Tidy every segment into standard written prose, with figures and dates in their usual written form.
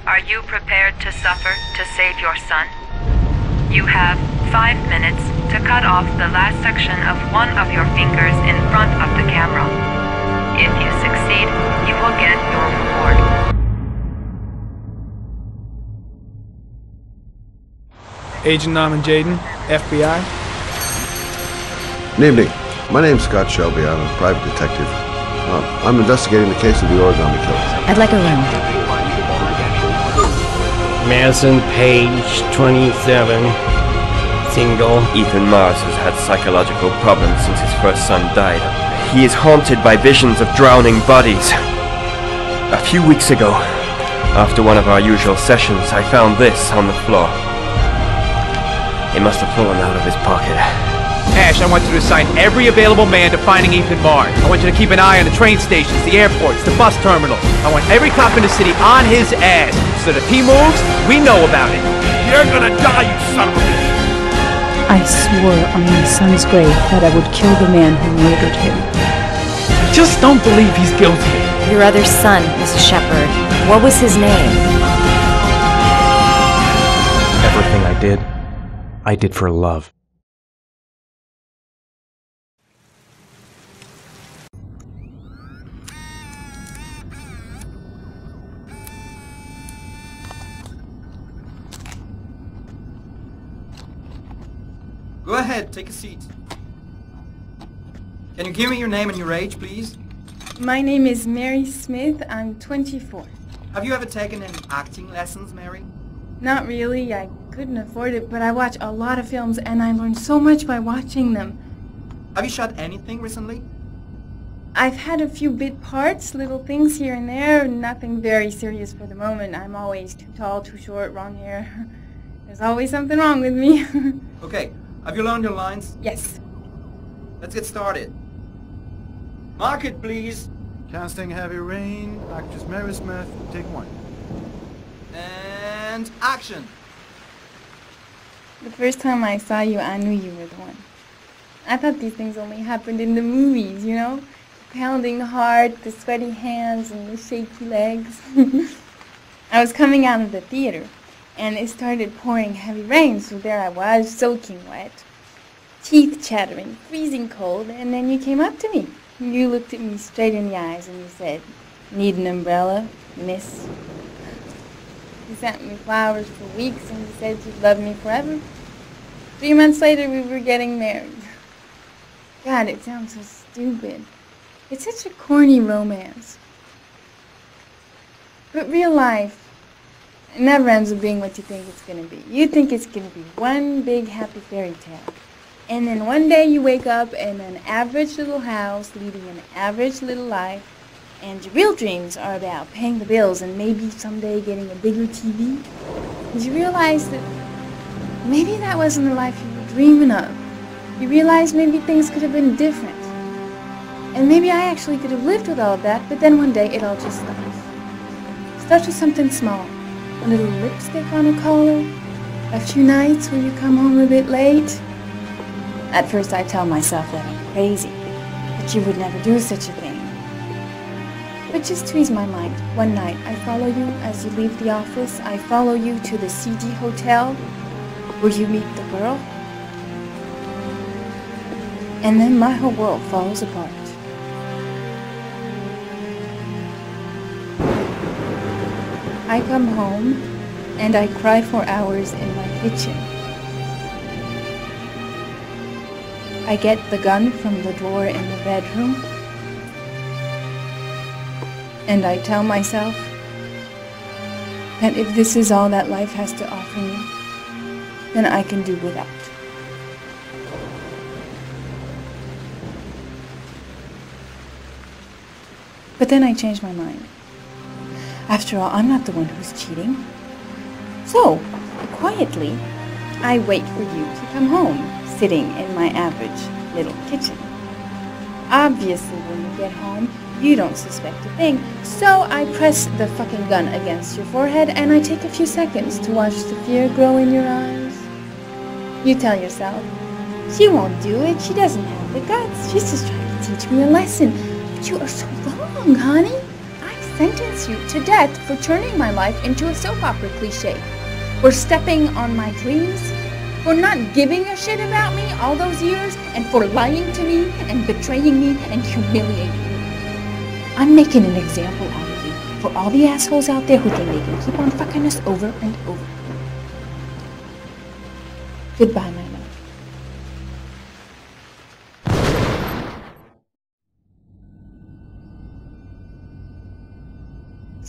Are you prepared to suffer to save your son? You have 5 minutes to cut off the last section of one of your fingers in front of the camera. If you succeed, you will get your reward. Agent Norman Jaden, FBI. Good evening. My name's Scott Shelby. I'm a private detective. I'm investigating the case of the origami killer. I'd like a room. Madison Page, 27, single. Ethan Mars has had psychological problems since his first son died. He is haunted by visions of drowning bodies. A few weeks ago, after one of our usual sessions, I found this on the floor. It must have fallen out of his pocket. Ash, I want you to assign every available man to finding Ethan Mars. I want you to keep an eye on the train stations, the airports, the bus terminals. I want every cop in the city on his ass, so that if he moves, we know about it. You're gonna die, you son of a bitch! I swore on my son's grave that I would kill the man who murdered him. I just don't believe he's guilty. Your other son, Mrs. Shepherd. What was his name? Everything I did for love. Go ahead, take a seat. Can you give me your name and your age, please? My name is Mary Smith. I'm 24. Have you ever taken any acting lessons, Mary? Not really. I couldn't afford it, but I watch a lot of films and I learn so much by watching them. Have you shot anything recently? I've had a few bit parts, little things here and there, nothing very serious for the moment. I'm always too tall, too short, wrong hair. There's always something wrong with me. Okay, have you learned your lines? Yes. Let's get started. Mark it, please. Casting Heavy Rain, actress Mary Smith, take 1. And action. The first time I saw you, I knew you were the one. I thought these things only happened in the movies, you know? The pounding heart, the sweaty hands, and the shaky legs. I was coming out of the theater, and it started pouring heavy rain, so there I was, soaking wet, teeth chattering, freezing cold, and then you came up to me. You looked at me straight in the eyes, and you said, "Need an umbrella, miss?" You sent me flowers for weeks, and you said you'd love me forever. 3 months later, we were getting married. God, it sounds so stupid. It's such a corny romance. But real life, it never ends up being what you think it's going to be. You think it's going to be one big happy fairy tale. And then one day you wake up in an average little house, leading an average little life, and your real dreams are about paying the bills and maybe someday getting a bigger TV. And you realize that maybe that wasn't the life you were dreaming of. You realize maybe things could have been different. And maybe I actually could have lived with all of that, but then one day it all just stops. Starts with something small. A little lipstick on a collar. A few nights where you come home a bit late. At first I tell myself that I'm crazy, that you would never do such a thing. But just to ease my mind, one night I follow you as you leave the office. I follow you to the CD hotel where you meet the girl. And then my whole world falls apart. I come home and I cry for hours in my kitchen. I get the gun from the drawer in the bedroom, and I tell myself that if this is all that life has to offer me, then I can do without. But then I change my mind. After all, I'm not the one who's cheating. So, quietly, I wait for you to come home, sitting in my average little kitchen. Obviously, when you get home, you don't suspect a thing, so I press the fucking gun against your forehead and I take a few seconds to watch the fear grow in your eyes. You tell yourself, she won't do it, she doesn't have the guts, she's just trying to teach me a lesson. But you are so wrong, honey. I sentence you to death for turning my life into a soap opera cliche, for stepping on my dreams, for not giving a shit about me all those years, and for lying to me and betraying me and humiliating me. I'm making an example out of you for all the assholes out there who think they can keep on fucking us over and over. Goodbye, my love.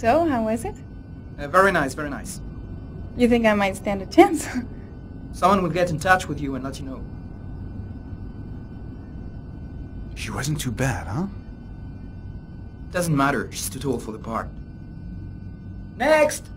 So, how was it? Very nice, very nice. You think I might stand a chance? Someone will get in touch with you and let you know. She wasn't too bad, huh? Doesn't matter, she's too tall for the part. Next!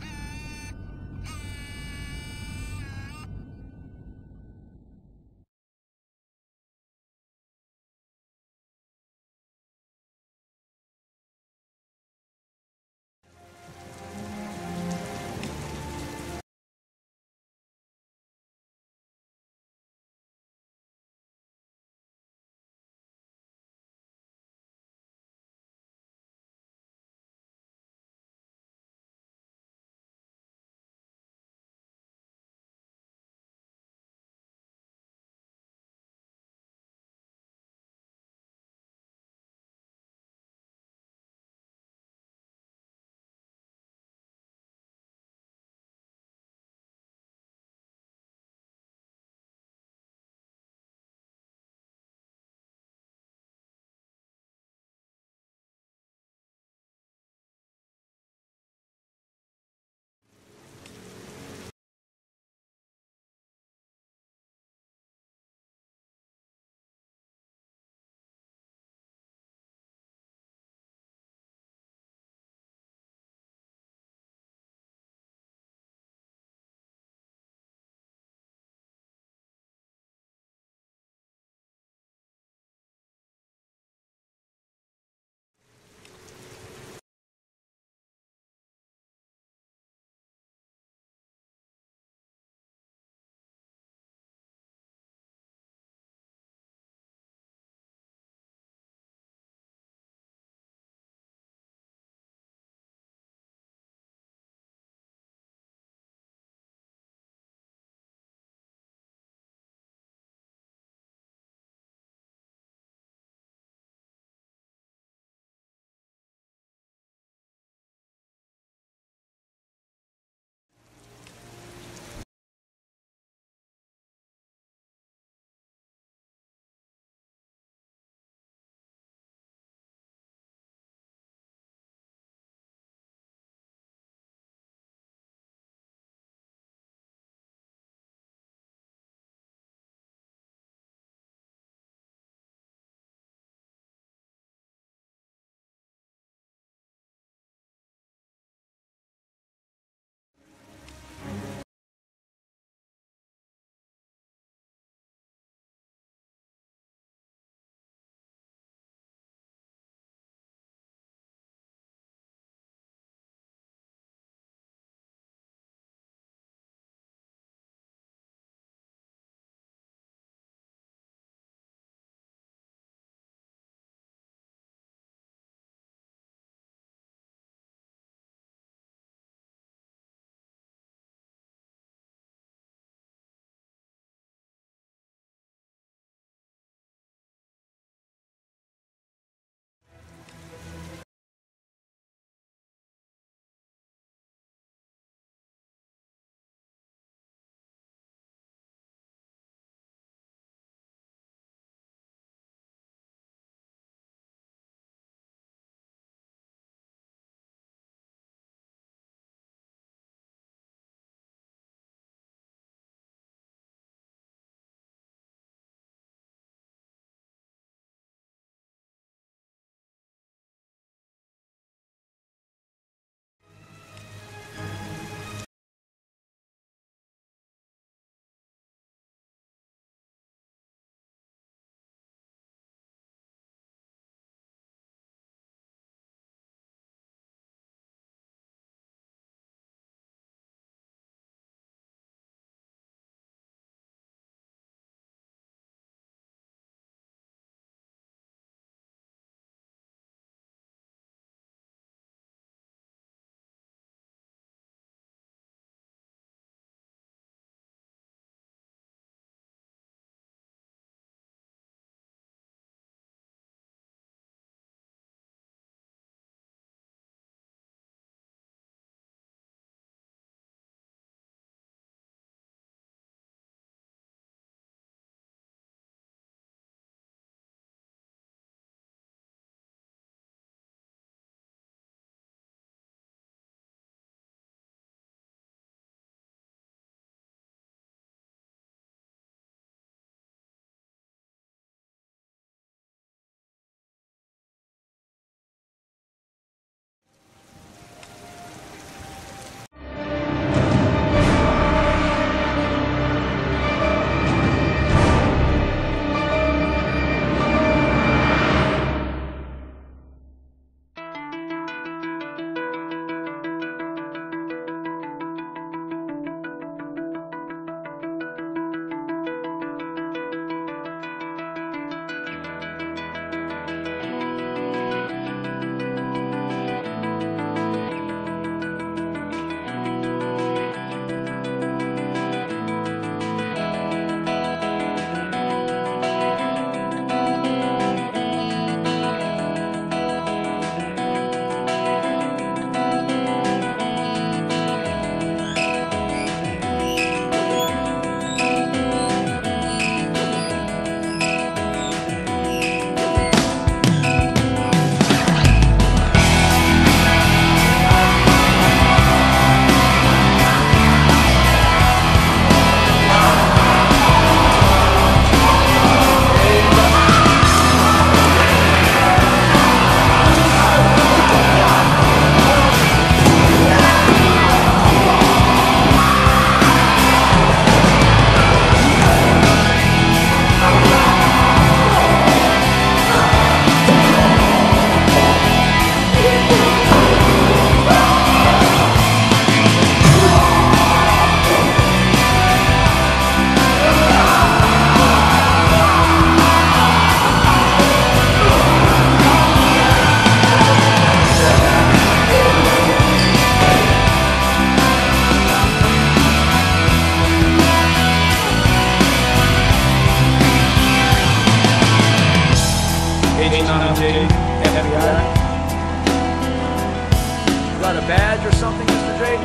Got a badge or something, Mr. Drayton?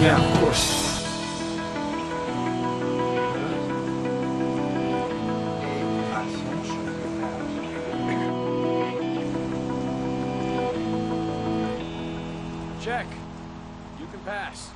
Yeah, of course. Check. You can pass.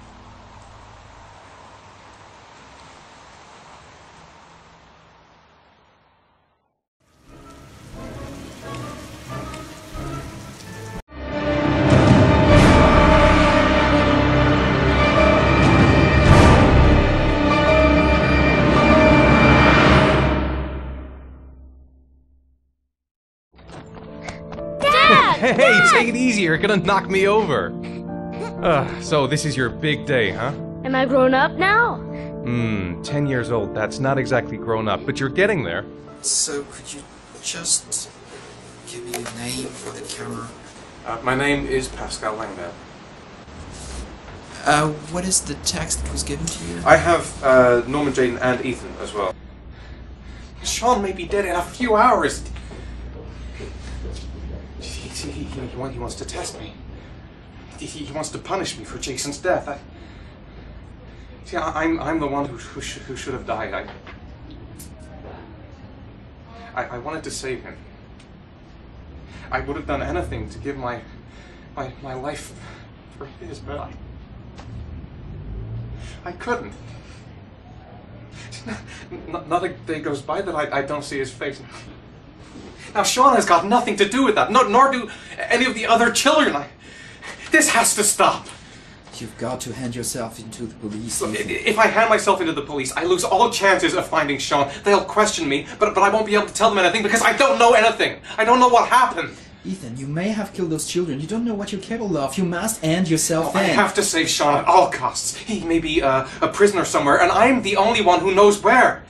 Hey, take it easy, you're gonna knock me over. So this is your big day, huh? Am I grown up now? 10 years old, that's not exactly grown up, but you're getting there. So, could you just give me a name for the camera? My name is Pascal Langdale. What is the text that was given to you? I have Norman Jayden and Ethan as well. Sean may be dead in a few hours. He wants to test me. He wants to punish me for Jason's death. I'm the one who should have died. I wanted to save him. I would have done anything to give my life for his, but I couldn't. Not a day goes by that I don't see his face. Now Sean has got nothing to do with that, nor do any of the other children. This has to stop. You've got to hand yourself into the police. If I hand myself into the police, I lose all chances of finding Sean. They'll question me, but I won't be able to tell them anything because I don't know anything. I don't know what happened. Ethan, you may have killed those children. You don't know what you're capable of. You must hand yourself in. I have to save Sean at all costs. He may be a prisoner somewhere, and I'm the only one who knows where.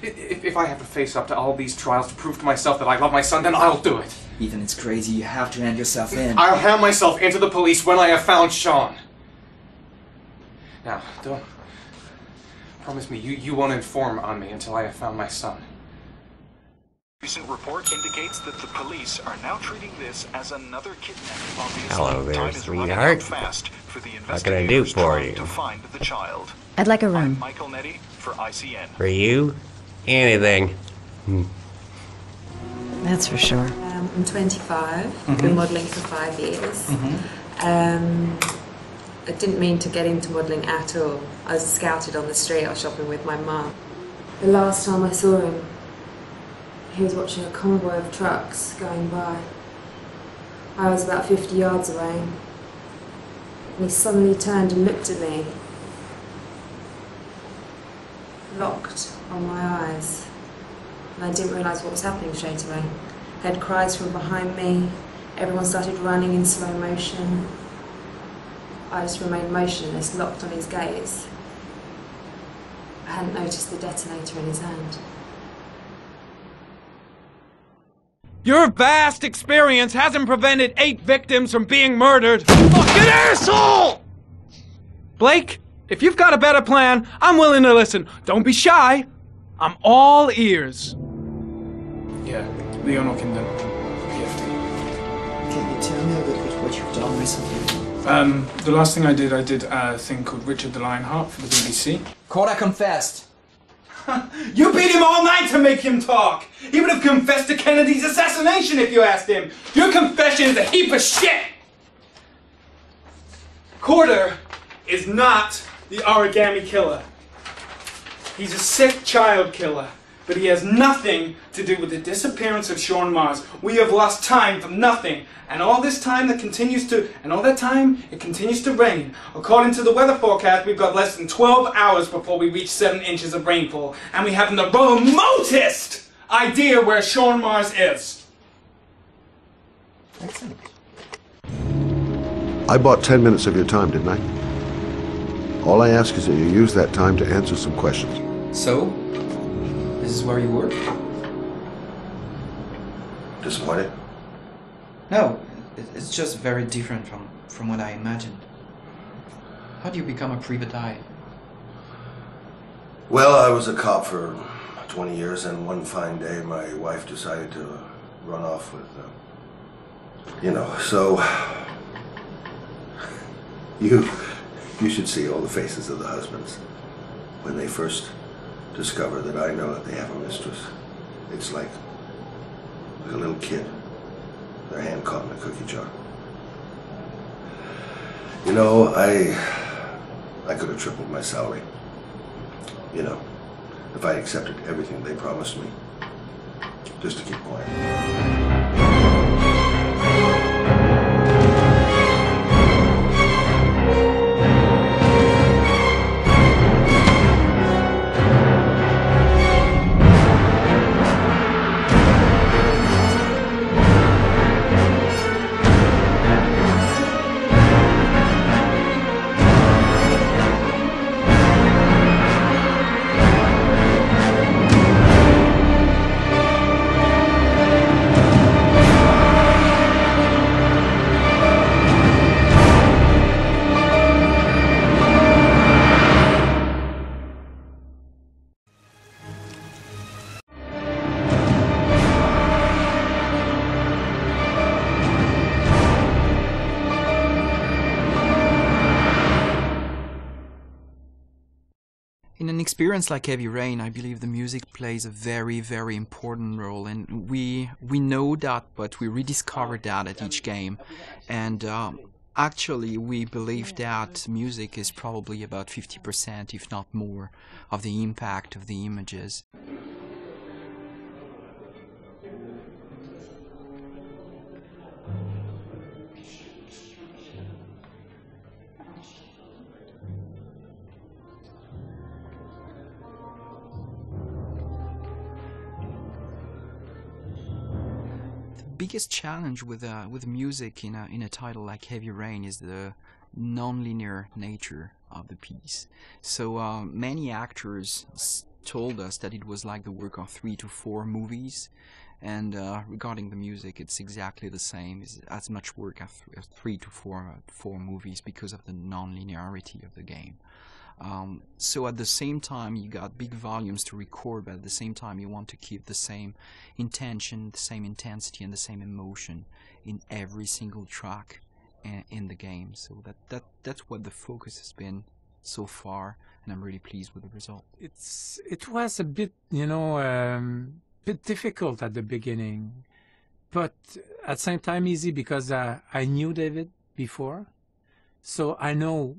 If I have to face up to all these trials to prove to myself that I love my son, then I'll do it. Ethan, it's crazy. You have to hand yourself in. I'll hand myself into the police when I have found Sean. Now, don't... Promise me, you won't inform on me until I have found my son. Recent report indicates that the police are now treating this as another kidnapping. Obviously, hello there, time is running sweetheart. out fast for the What can I do for you? to find the child. I'd like a room. I'm Michael Nettie for ICN. For you? Anything. That's for sure. I'm 25. I've been modelling for 5 years. I didn't mean to get into modelling at all. I was scouted on the street. I was shopping with my mum. The last time I saw him, he was watching a convoy of trucks going by. I was about 50 yards away. And he suddenly turned and looked at me. Locked on my eyes. And I didn't realise what was happening straight away. I heard cries from behind me. Everyone started running in slow motion. I just remained motionless, locked on his gaze. I hadn't noticed the detonator in his hand. Your vast experience hasn't prevented 8 victims from being murdered. Fucking asshole! Blake, if you've got a better plan, I'm willing to listen. Don't be shy. I'm all ears. Yeah, Leon Ockenden. Can you tell me a little bit what you've done recently? The last thing I did a thing called Richard the Lionheart for the BBC. Court, I confessed. You beat him all night to make him talk. He would have confessed to Kennedy's assassination if you asked him. Your confession is a heap of shit. Corder is not the origami killer. He's a sick child killer, but he has nothing to do with the disappearance of Sean Mars. We have lost time for nothing, and all this time it continues to rain. According to the weather forecast, we've got less than 12 hours before we reach 7 inches of rainfall, and we haven't the remotest idea where Sean Mars is. Excellent. I bought 10 minutes of your time, didn't I? All I ask is that you use that time to answer some questions. So, this is where you work? Disappointed? No, it's just very different from what I imagined. How do you become a private eye? Well, I was a cop for 20 years, and one fine day my wife decided to run off with You know, so you should see all the faces of the husbands when they first discover that I know that they have a mistress. It's like a little kid, their hand caught in a cookie jar. You know, I could have tripled my salary. You know, if I accepted everything they promised me, just to keep quiet. In an experience like Heavy Rain, I believe the music plays a very, very important role, and we know that, but we rediscover that at each game. And actually, we believe that music is probably about 50%, if not more, of the impact of the images. Biggest challenge with music in a title like Heavy Rain is the non-linear nature of the piece. So many actors told us that it was like the work of 3 to 4 movies, and regarding the music, it's exactly the same. It's as much work as 3 to 4 movies because of the non-linearity of the game. So at the same time you got big volumes to record, but at the same time you want to keep the same intention, the same intensity and the same emotion in every single track in the game. So that's what the focus has been so far, and I'm really pleased with the result. It was a bit, you know, bit difficult at the beginning, but at the same time easy because I knew David before, so I know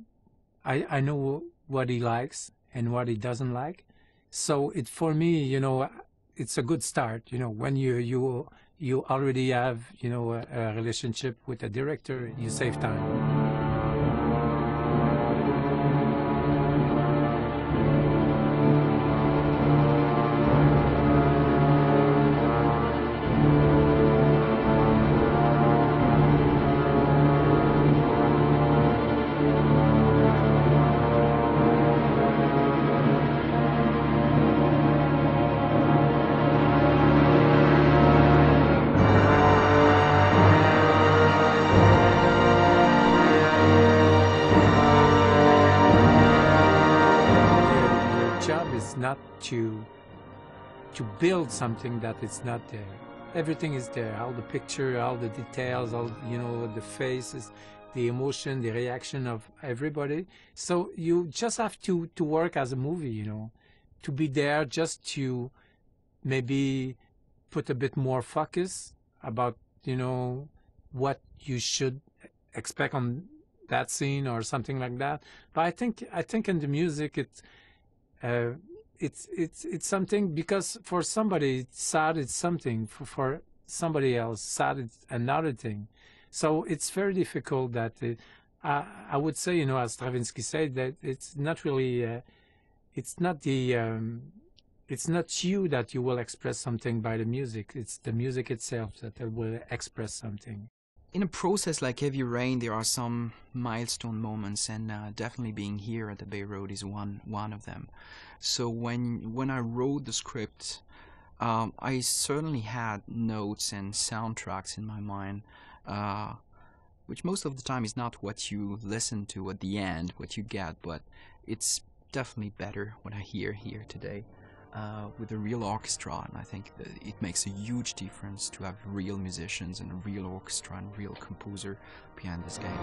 what he likes and what he doesn't like. So for me, you know, it's a good start. You know, when you already have, you know, a relationship with a director, you save time. Not to build something that is not there. Everything is there, all the picture, all the details, all, you know, the faces, the emotion, the reaction of everybody. So you just have to work as a movie, you know, to be there, just to maybe put a bit more focus about, you know, what you should expect on that scene or something like that. But I think in the music it's something, because for somebody sad it's something, for somebody else sad it's another thing. So it's very difficult that I would say, you know, as Stravinsky said, that it's not really it's not you that you will express something by the music. It's the music itself that will express something. In a process like Heavy Rain, there are some milestone moments, and definitely being here at the Bay Road is one of them. So when I wrote the script, I certainly had notes and soundtracks in my mind, which most of the time is not what you listen to at the end, what you get, but it's definitely better what I hear here today. with a real orchestra, and I think that it makes a huge difference to have real musicians and a real orchestra and real composer behind this game.